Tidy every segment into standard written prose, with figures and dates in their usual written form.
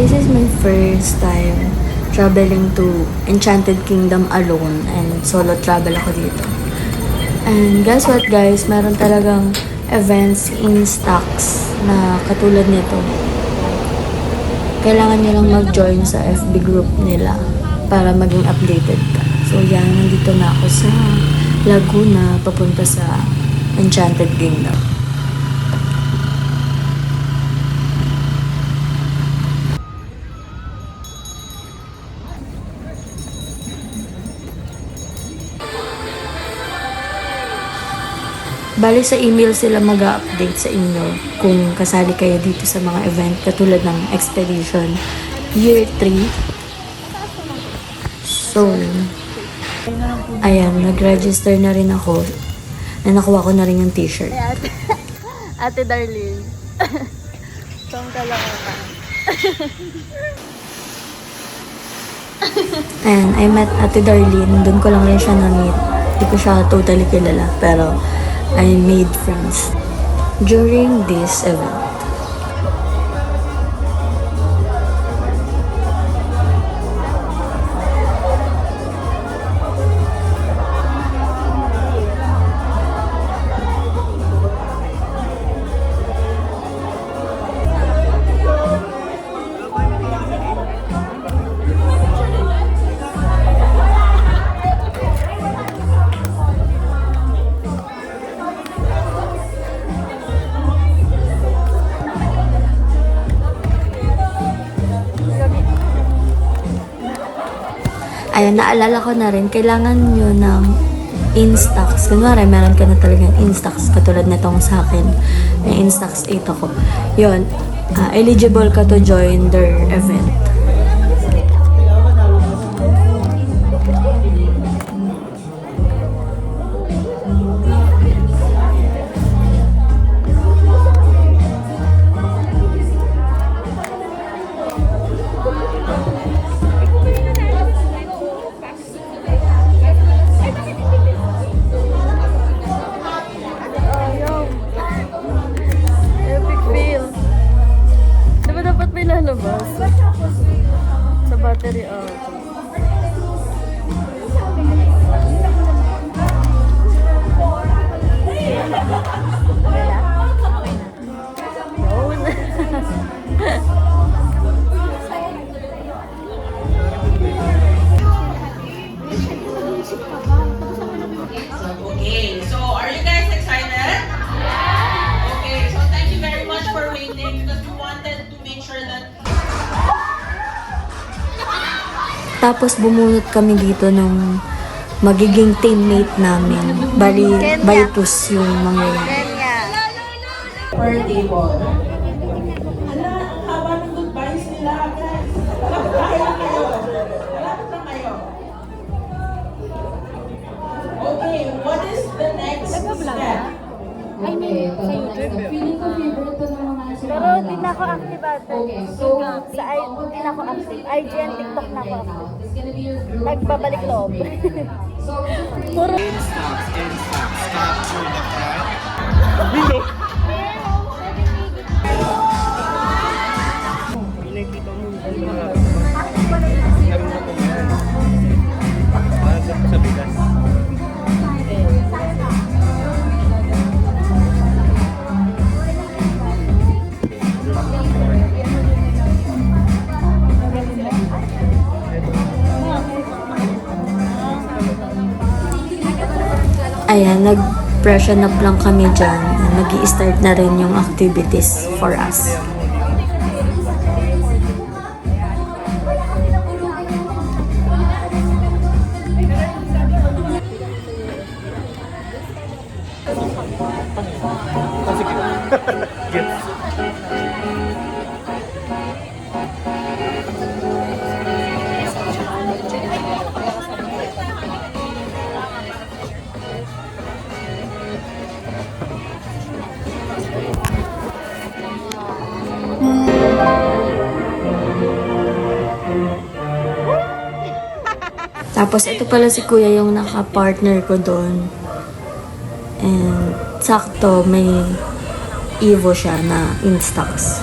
This is my first time traveling to Enchanted Kingdom alone and solo travel ako dito. And guess what guys, meron talagang events in stocks na katulad nito. Kailangan nyo lang mag-join sa FB group nila para maging updated ka. So yan, nandito na ako sa Laguna papunta sa Enchanted Kingdom. Bali sa email sila mag-update sa inyo kung kasali kayo dito sa mga event katulad ng Expedition Year 3. So, ayan, nag-register na rin ako. Nakuha ko na rin yung t-shirt. Ate Darlene. Saan ka lang ako? And I met Ate Darlene. Doon ko lang rin siya na-meet. Hindi ko siya totally kilala. Pero I made friends during this event. Ayan, naalala ko na rin, kailangan nyo ng Instax. Kunwari, meron ka na talagang Instax, katulad na tong sa akin. May Instax 8 ako. Yun, eligible ka to join their event. Lalabas sa battery auto. Okay, so are you guys excited? Okay, so thank you very much for waiting because we wanted to make sure that Tapos bumunot kami dito ng magiging teammate namin. Bali, Vitus yung mga per table. Ala, ang haba ng goodbyes nila agad. Malapit na kayo. Malapit na kayo. Okay, what is the next step? Ay, may sa YouTube. Feeling ko favorite to ng mga Pero di na ako active ate. Okay, so Sa di na ako active. IG and TikTok na ako active. it's gonna be your group. Nagbabalik loob. So, Puro ayan, nag-freshen up lang kami dyan. Nag-i-start na rin yung activities for us. Tapos ito pala si kuya yung naka-partner ko doon. And sakto may Evo siya na Instax.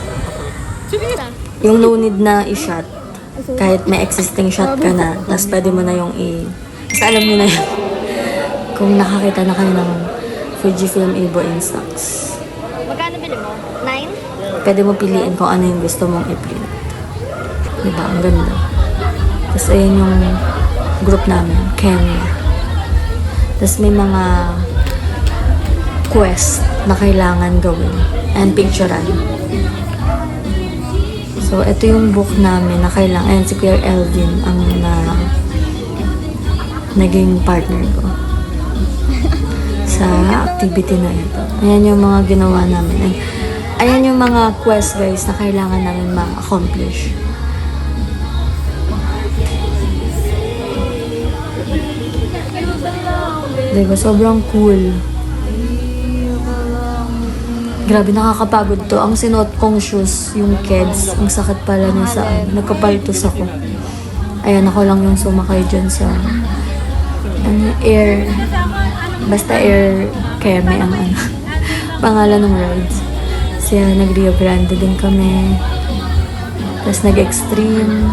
Yung no need na i-shot. Kahit may existing shot ka na, tapos pwede mo na yung basta alam nyo na yun. Kung nakakita na kayo ng Fujifilm Evo Instax. Magkano bili mo? 9? Pwede mo piliin kung ano yung gusto mong i-print. Diba? Ang ganda. Tapos ayun yung group namin, Kenya. Tapos may mga quest na kailangan gawin and picturean. So, ito yung book namin na kailangan. Ayan, si Kuya Elvin ang naging partner ko sa activity na ito. Ayan yung mga ginawa namin. Ayan yung mga quest, guys, na kailangan namin ma-accomplish. Diba? Sobrang cool. Grabe, nakakapagod to. Ang sinuot kong shoes, yung Keds, ang sakit pala niya sa nagkapaltos ako. Ayan, ako lang yung sumakay dyan sa Air, basta Air Keme ang pangalan ng rides. Siya, nag-Rio Grande din kami. Tapos nag-Extreme.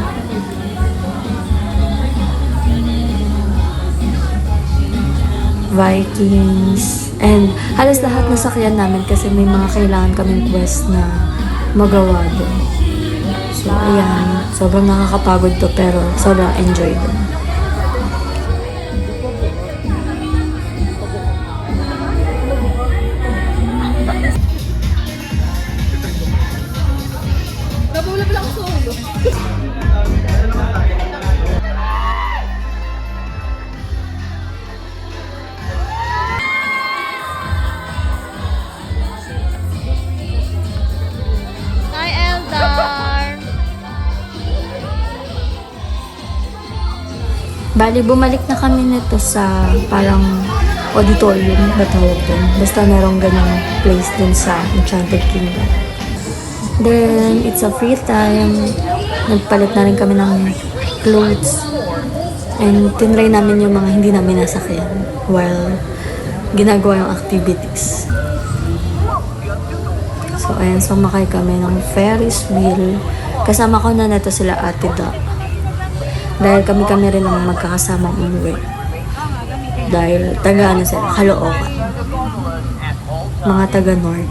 Vikings. And halos lahat nasakyan namin kasi may mga kailangan kaming quest na magawa doon. So, ayan. Sobrang nakakapagod to pero sobrang enjoy doon. Hi, Eldar! Bali, bumalik na kami nito sa parang auditorium na tawag doon. Basta merong ganyang place dun sa Enchanted Kingdom. Then, it's a free time. Nagpalit na rin kami ng clothes. And tinry namin yung mga hindi namin nasakyan while ginagawa yung activities. So, ayan, sumakay kami ng Ferris wheel. Kasama ko na neto sila Ate Da. Dahil kami rin ang magkakasamang umuwi. Dahil taga sila, Caloocan. Mga taga North.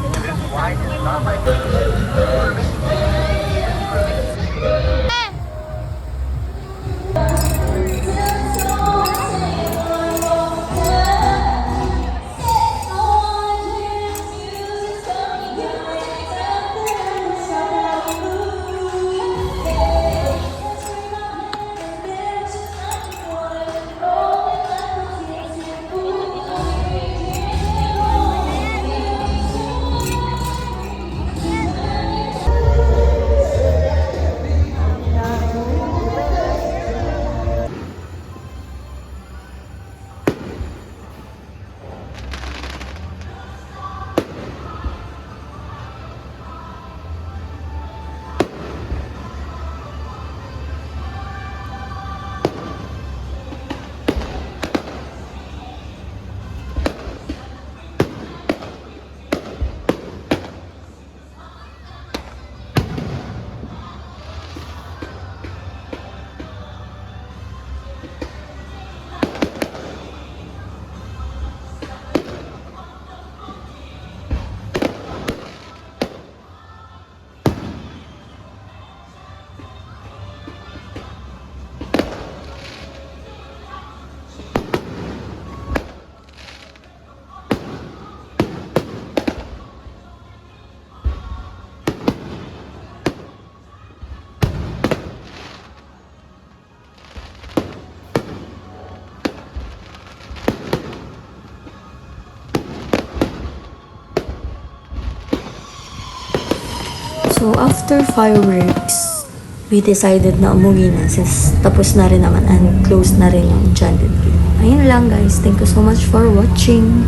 So, after fireworks, we decided na umuwi na since tapos na rin naman and closed na rin yung Enchanted Kingdom. Ayun lang guys. Thank you so much for watching.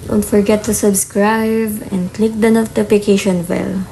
Don't forget to subscribe and click the notification bell.